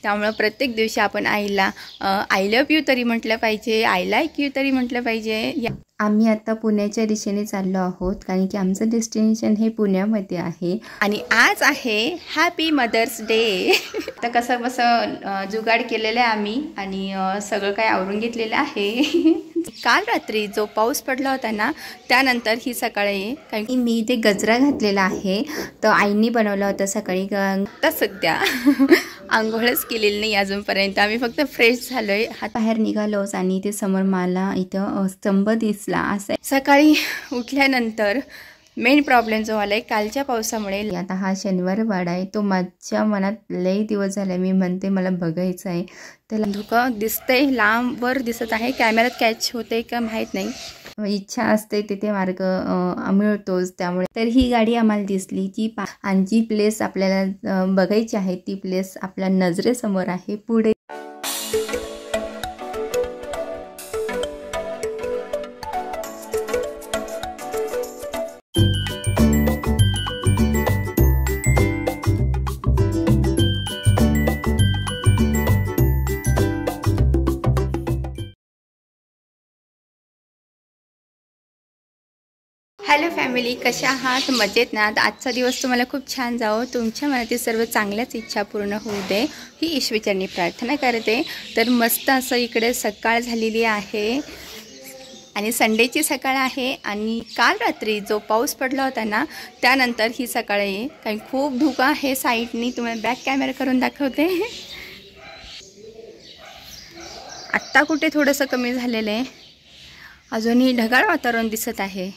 त्यामुळे प्रत्येक दिवशी आपण आईला आय लव्ह यू तरी म्हटलं पाहिजे, आय लाईक यू तरी म्हटलं पाहिजे। आम्ही आता पुण्याच्या दिशेने चाललो आहोत, कारण की आमचं डेस्टिनेशन हे पुण्यामध्ये आहे आणि आज आहे हॅपी मदर्स डे। आता कसं बसं जुगाड केलेलं आहे आम्ही आणि सगळं काय आवरून घेतलेलं आहे। काल रात्री जो पाऊस पडला होता ना, त्यानंतर ही सकाळी काही मी ते गजरा घातलेला आहे, तर आईनी बनवला होता सकाळी। तर सध्या आंघोळच केलेली नाही अजूनपर्यंत, आम्ही फक्त फ्रेश झालोय, हात बाहेर निघालोच आणि ते समोर मला इथं स्तंभ दिसला। असं सकाळी उठल्यानंतर मेन प्रॉब्लेम जो आलाय कालच्या पावसामुळे। आता हा शनिवार वाडा आहे, तो माझ्या मनात लई दिवस झाले मी म्हणते मला बघायचं आहे। त्याला धुकं दिसतंय, लांबवर दिसत आहे, कॅमेऱ्यात कॅच होते का माहीत नाही, इच्छा असते तिथे मार्ग मिळतोच। त्यामुळे तर ही गाडी आम्हाला दिसली आणि जी प्लेस आपल्याला बघायची आहे ती प्लेस आपल्या नजरेसमोर आहे पुढे। हॅलो फॅमिली, कशा आहात? मजेत ना? आजचा दिवस तुम्हाला खूप छान जावो, तुमच्या मनातील सर्व चांगल्याच इच्छा पूर्ण होऊ दे ही ईश्वरचरणी प्रार्थना करते। तर मस्त असं इकडे सकाळ झालेली आहे आणि संडेची सकाळ आहे आणि काल रात्री जो पाऊस पडला होता ना, त्यानंतर ही सकाळी काही खूप धुकं आहे साईडनी, तुम्हाला बॅक कॅमेरा करून दाखवते। आत्ता कुठे थोडंसं कमी झालेलं आहे, अजूनही ढगाळ वातावरण दिसत आहे,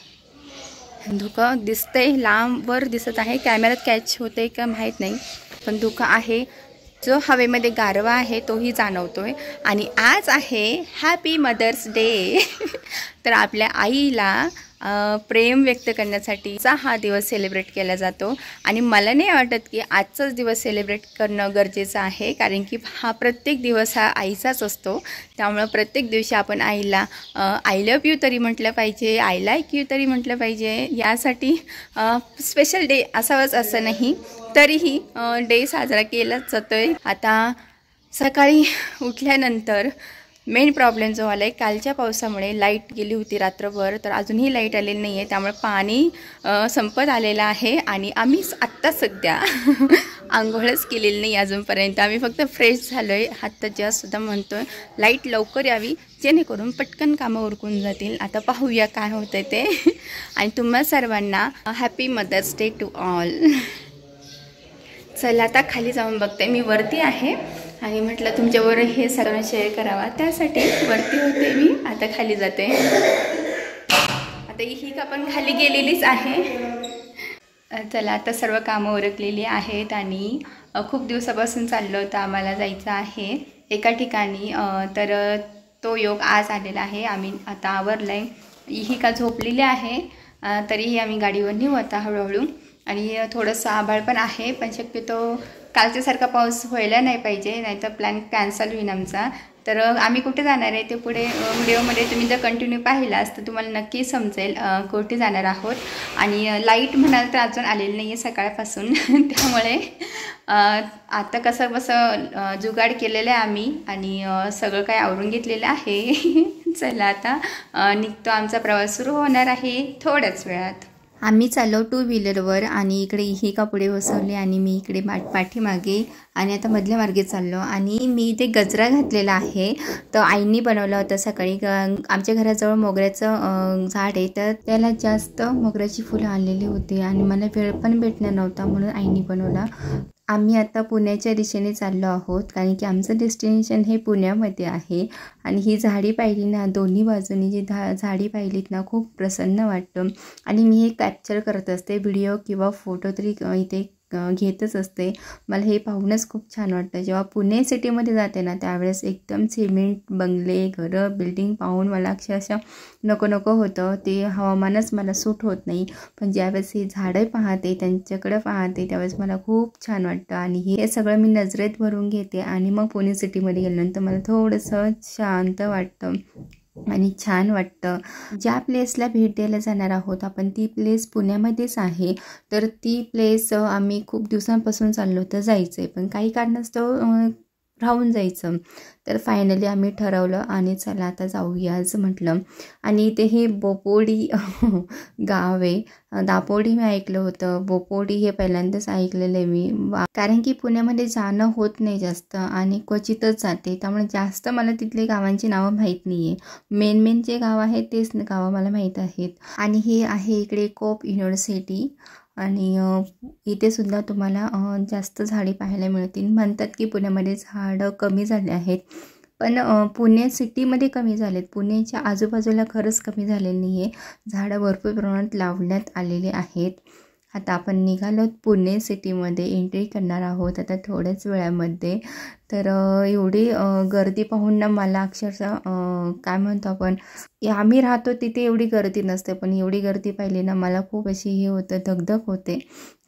धुकं दिसतंय, लांबवर दिसत आहे, कॅमेऱ्यात कॅच होते का माहीत नाही, पण धुकं आहे, जो हवेमध्ये गारवा आहे तोही जाणवतोय। आणि आज आहे हॅपी मदर्स डे। तर आपल्या आईला प्रेम व्यक्त करण्यासाठीचा हा दिवस सेलिब्रेट केला जातो आणि मला नाही वाटत की आजचाच दिवस सेलिब्रेट करणं गरजेचं आहे, कारण की हा प्रत्येक दिवस हा आईचाच असतो। त्यामुळे प्रत्येक दिवशी आपण आईला आय लव्ह यू तरी म्हटलं पाहिजे, आय लाईक यू तरी म्हटलं पाहिजे। यासाठी स्पेशल डे असावाच असं नाही, तरीही डे साजरा केलाच जातोय। आता सकाळी उठल्यानंतर मेन प्रॉब्लेम जो आला आहे कालच्या पावसामुळे, लाईट गेली होती रात्रभर, तर अजूनही लाईट आलेली नाही आहे, त्यामुळे पाणी संपत आलेलं आहे आणि आम्ही आत्ता सध्या आंघोळच केलेली नाही अजूनपर्यंत, आम्ही फक्त फ्रेश झालो आहे, हात जस्टसुद्धा म्हणतो आहे लाईट लवकर यावी जेणेकरून पटकन कामं उरकून जातील। आता पाहूया काय होतं आहे ते। आणि तुम्हा सर्वांना happy mother's day to all. चला आता खाली जाऊन बघते, मी वरती आहे आणि म्हटलं तुमच्यावर हे सगळं शेअर करावा, त्यासाठी वरती होते मी, आता खाली जाते। आता ही का पण खाली गेलेलीच आहे। चला आता सर्व कामं उरकलेली आहेत आणि खूप दिवसापासून चाललं होतं आम्हाला जायचं आहे एका ठिकाणी, तर तो योग आज आलेला आहे। आम्ही आता आवरलं आहे, ही का झोपलेली आहे, तरीही आम्ही गाडीवर नेऊ आता हळूहळू। आणि थोडंसं आभाळ पण आहे, पण शक्यतो कालच्यासारखा पाऊस व्हायला नाही पाहिजे, नाहीतर प्लॅन कॅन्सल होईल आमचा। तर आम्ही कुठे जाणार आहे ते पुढे व्हिडिओमध्ये तुम्ही जर कंटिन्यू पाहिलास तर तुम्हाला नक्की समजेल कुठे जाणार आहोत। आणि लाईट म्हणाल तर अजून आलेली नाही आहे सकाळपासून, त्यामुळे आता कसं बसं जुगाड केलेलं आहे आम्ही आणि सगळं काय आवरून घेतलेलं आहे। चला आता निघतो, आमचा प्रवास सुरू होणार आहे थोड्याच वेळात। आम्ही चाललो टू व्हीलरवर आणि इकडे ही का पुढे बसवली आणि मी इकडे पाठीमागे आणि आता मधल्या मार्गे चाललो। आणि मी ते गजरा घातलेला आहे, तर आईनी बनवला होता सकाळी। आमच्या घराजवळ मोगऱ्याचं झाड आहे, तर त्याला जास्त मोगऱ्याची फुलं आलेली होती आणि मला वेळ पण भेटणार नव्हता, म्हणून आईनी बनवला। आम्ही आता पुण्याच्या दिशेने चाललो आहोत, कारण की आमचं डेस्टिनेशन हे पुण्यामध्ये आहे। आणि ही झाडी पाहिली ना, दोन्ही बाजूनी जी झाडी पाहिलीत ना, खूप प्रसन्न वाटतं आणि मी हे कॅप्चर करत असते, व्हिडिओ किंवा फोटो तरी इथे घेतच असते। मला हे पाहूनच खूप छान वाटतं। जेव्हा पुणे सिटीमध्ये जाते ना, त्यावेळेस एकदम सिमेंट बंगले, घरं, बिल्डिंग पाहून मला अक्षरशः नको नको होतं, ते हवामानच मला सूट होत नाही। पण ज्यावेळेस ही झाडं पाहते, त्यांच्याकडं पाहते, त्यावेळेस मला खूप छान वाटतं आणि हे सगळं मी नजरेत भरून घेते। आणि मग पुणे सिटीमध्ये गेल्यानंतर मला थोडंसं शांत वाटतं आणि छान वाटतं। ज्या प्लेसला भेट द्यायला जाणार आहोत आपण, ती प्लेस पुण्यामध्येच आहे। तर ती प्लेस आम्ही खूप दिवसांपासून चाललो होतं जायचं आहे, पण काही कारणास्तव राहून जायचं. तर फायनली आम्ही ठरवलं आणि चला आता जाऊया असं म्हटलं. आणि इथे हे बोपोडी गाव आहे. दापोडी मी ऐकलं होतं, बोपोडी हे पहिल्यांदाच ऐकलेलं आहे मी. कारण की पुण्यामध्ये जाणं होत नाही जास्त आणि क्वचितच जाते, त्यामुळे जास्त मला तिथले गावांची नावं माहीत नाही आहे. मेन जे गाव आहे तेच गावं मला माहीत आहेत. आणि हे आहे इकडे कोप युनिव्हर्सिटी. आणि इथे सुद्धा तुम्हाला जास्त झाडे पाहायला मिळतील. म्हणतात की पुण्यामध्ये झाडं कमी झाले आहेत, पण पुणे सिटीमध्ये कमी झालेत. पुण्याच्या आजूबाजूला खरंच कमी झालेलं नाही आहे. झाडं भरपूर प्रमाणात लावण्यात आलेले आहेत. आता आपण निघालो पुणे सिटीमध्ये एंट्री करणार आहोत आता थोड्याच वेळामध्ये. तर एवढी गर्दी पाहून ना मला अक्षरशः काय म्हणतो आपण, आम्ही राहतो तिथे एवढी गर्दी नसते, पण एवढी गर्दी पाहिली ना मला खूप अशी हे होतं, धगधग होते.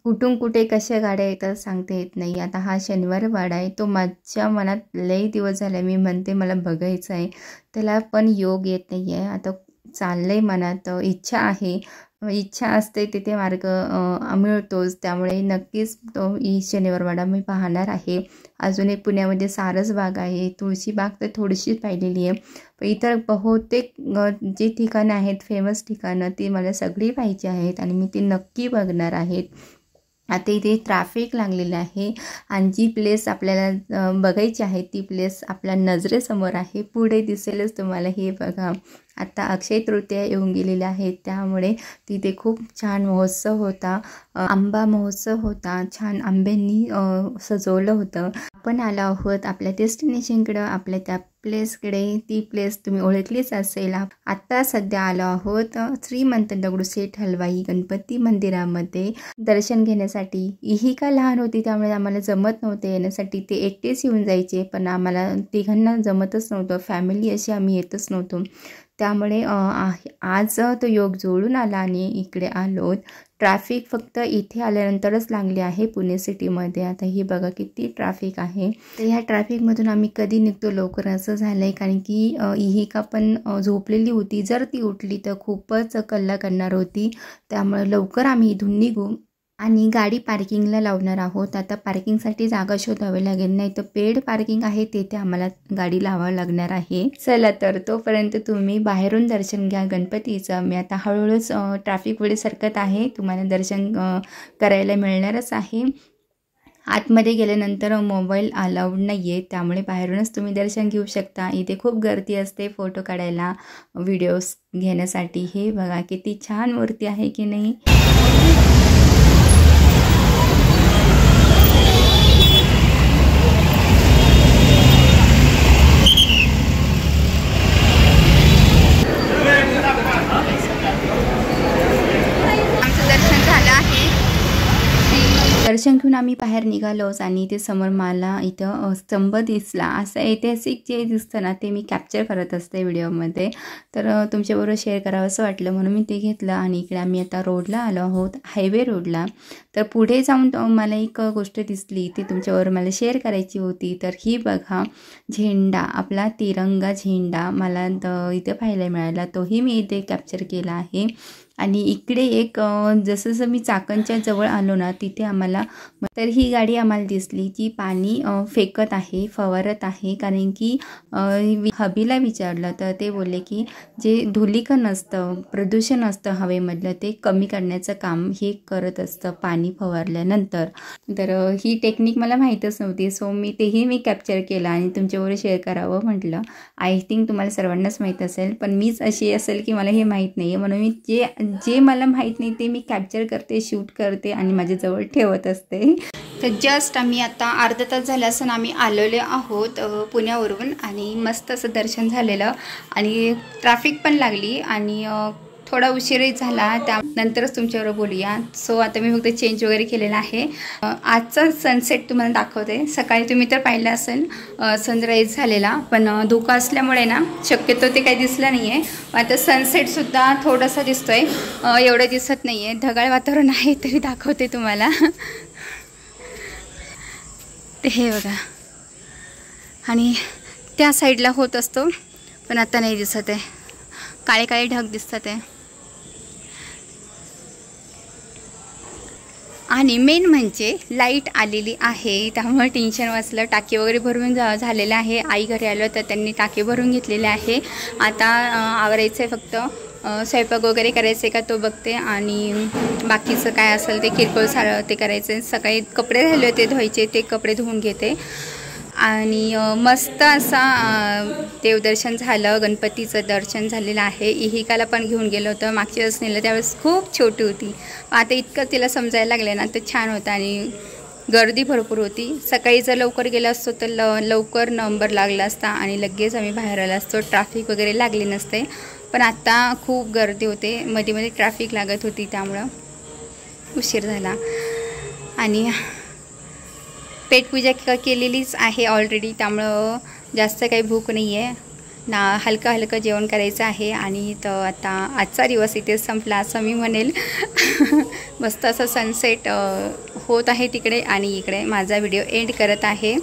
कुठून कुठे कशा गाड्या येतात सांगता येत नाही. आता हा शनिवार वाडा आहे, तो माझ्या मनात लई दिवस झाला मी म्हणते मला बघायचा आहे, त्याला पण योग येत नाही आहे. आता चाललं आहे मनात, इच्छा असते तिथे मार्ग मिळतोच. त्यामुळे नक्कीच तो शनिवार वाडा मी पाहणार आहे. अजून एक पुण्यामध्ये सारसबाग आहे, तुळशीबाग तर थोडीशी पाहिलेली आहे, पण इतर बहुतेक जी ठिकाणं आहेत फेमस ठिकाणं ती मला सगळी पाहिजे आहेत आणि मी ती नक्की बघणार आहेत. आता इथे ट्रॅफिक लागलेलं आहे आणि जी प्लेस आपल्याला बघायची आहे ती प्लेस आपल्या नजरेसमोर आहे, पुढे दिसेलच तुम्हाला. हे बघा, आता अक्षय तृतीया येऊन गेलेले आहेत, त्यामुळे तिथे खूप छान महोत्सव होता, आंबा महोत्सव होता. छान आंब्यांनी सजवलं होतं. आपण आलो आहोत आपल्या डेस्टिनेशनकडं, आपल्या त्या प्लेसकडे. ती प्लेस तुम्ही ओळखलीच असेल. आत्ता सध्या आलो आहोत श्रीमंत दगडूशेठ हलवाई गणपती मंदिरामध्ये दर्शन घेण्यासाठी. ही का लहान होती त्यामुळे आम्हाला जमत नव्हतं येण्यासाठी, ते एकटेच येऊन जायचे, पण आम्हाला तिघांना जमतच नव्हतं, फॅमिली अशी आम्ही येतच नव्हतो. त्यामुळे आज तो योग जोडून आला आणि इकडे आलो. ट्रॅफिक फक्त इथे आल्यानंतरच लागली आहे पुणे सिटीमध्ये. आता ही बघा किती ट्रॅफिक आहे. तर ह्या ट्रॅफिकमधून आम्ही कधी निघतो लवकर असं झालं आहे, कारण की इहिका पण झोपलेली होती. जर ती उठली तर खूपच कल्ला करणार होती, त्यामुळे लवकर आम्ही इथून निघू आणि गाडी पार्किंगला लावणार आहोत. आता पार्किंगसाठी जागा शोधावी लागेल, नाही तर पेड पार्किंग आहे तेथे आम्हाला गाडी लावावी लागणार आहे. चला तर तोपर्यंत तुम्ही बाहेरून दर्शन घ्या गणपतीचं. मी आता हळूहळूच ट्रॅफिक पुढे सरकत आहे, तुम्हाला दर्शन करायला मिळणारच आहे. आतमध्ये गेल्यानंतर मोबाईल अलाउड नाही आहे, त्यामुळे बाहेरूनच तुम्ही दर्शन घेऊ शकता. इथे खूप गर्दी असते फोटो काढायला, व्हिडिओज घेण्यासाठी. हे बघा किती छान मूर्ती आहे की नाही. दर्शन घेऊन आम्ही बाहेर निघालोच आणि ते समोर मला इथं स्तंभ दिसला. असं ऐतिहासिक जे दिसतं ना ते मी कॅप्चर करत असते व्हिडिओमध्ये, तर तुमच्याबरोबर शेअर करावं असं वाटलं म्हणून मी ते घेतलं. आणि इकडे आम्ही आता रोडला आलो आहोत, हायवे रोडला. तर पुढे जाऊन मला एक गोष्ट दिसली ती तुमच्याबरोबर मला शेअर करायची होती. तर ही बघा झेंडा, आपला तिरंगा झेंडा मला इथे पाहायला मिळाला, तोही मी इथे कॅप्चर केला आहे. आणि इकडे एक जसं मी चाकणच्या जवळ आलो ना तिथे आम्हाला तर ही गाडी आम्हाला दिसली जी पाणी फेकत आहे, फवारत आहे. कारण की हबीला विचारलं तर ते बोलले की जे धुलीकण असतं, प्रदूषण असतं हवेमधलं, ते कमी करण्याचं काम हे करत असतं पाणी फवारल्यानंतर. तर ही टेक्निक मला माहीतच नव्हती, सो मी कॅप्चर केलं आणि तुमच्याबरोबर शेअर करावं म्हटलं. आय थिंक तुम्हाला सर्वांनाच माहीत असेल, पण मीच अशी असेल की मला हे माहीत नाही आहे, म्हणून मी जे मला माहीत नाही ते मी कॅप्चर करते, शूट करते आणि माझ्याजवळ ठेवत असते. तर जस्ट आम्ही आता अर्धा तास झाला असं आम्ही आलेलो आहोत पुण्यावरून आणि मस्त असं दर्शन झालेलं आणि ट्रॅफिक पण लागली आणि थोडा उशीरही झाला, त्यानंतरच तुमच्याबरोबर बोलूया. सो आता मी फक्त चेंज वगैरे केलेला आहे. आजचा सनसेट तुम्हाला दाखवते. सकाळी तुम्ही तर पाहिलं असेल सनराईज झालेला, पण धुकं असल्यामुळे ना शक्यतो ते काही दिसलं नाही आहे. आता सनसेटसुद्धा थोडासा दिसतो आहे, एवढं दिसत नाही आहे. ढगाळ वातावरण आहे तरी दाखवते तुम्हाला. ते हे बघा, आणि त्या साईडला होत असतो पण आता नाही दिसत आहे, काळे काळे ढग दिसतात आहे. आणि मेन म्हणजे लाईट आलेली आहे, त्यामुळे टेन्शन वाचलं. टाकी वगैरे भरून झालेलं आहे. आई घरी आलो तर त्यांनी टाकी भरून घेतलेले आहे. आता आवरायचं आहे, फक्त स्वयंपाक वगैरे करायचं आहे का तो बघते आणि बाकीचं काय असेल ते किरकोळ सारं ते करायचं आहे. सकाळी कपडे राहिले होते धुवायचे, ते कपडे धुवून घेते. आणि मस्त असा देवदर्शन झालं, गणपतीचं दर्शन झालेलं आहे. इहिकाला पण घेऊन गेलं होतं, मागच्या वेळेस नेलं त्यावेळेस खूप छोटी होती. आता इतकं तिला समजायला लागलं ना, तर छान होतं. आणि गर्दी भरपूर होती. सकाळी जर लवकर गेलो असतो तर लवकर नंबर लागला असता आणि लगेच आम्ही बाहेर आलो असतो, ट्रॅफिक वगैरे लागली नसते. पण आत्ता खूप गर्दी होते, मध्ये मध्ये ट्रॅफिक लागत होती, त्यामुळं उशीर झाला. आणि पेटपूजा केलेलीच आहे ऑलरेडी, त्यामुळं जास्त काही भूक नाही आहे ना, हलकं जेवण करायचं आहे. आणि तर आता आजचा दिवस इथे संपला असं मी म्हणेल. मस्त असं सनसेट होत आहे तिकडे आणि इकडे माझा व्हिडिओ एंड करत आहे.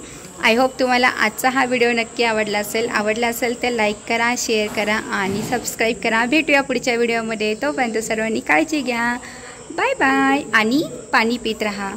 आय होप तुम्हाला आजचा हा व्हिडिओ नक्की आवडला असेल तर लाईक करा, शेअर करा आणि सबस्क्राईब करा. भेटूया पुढच्या व्हिडिओमध्ये. तोपर्यंत सर्वांनी काळजी घ्या. बाय बाय आणि पाणी पित राहा.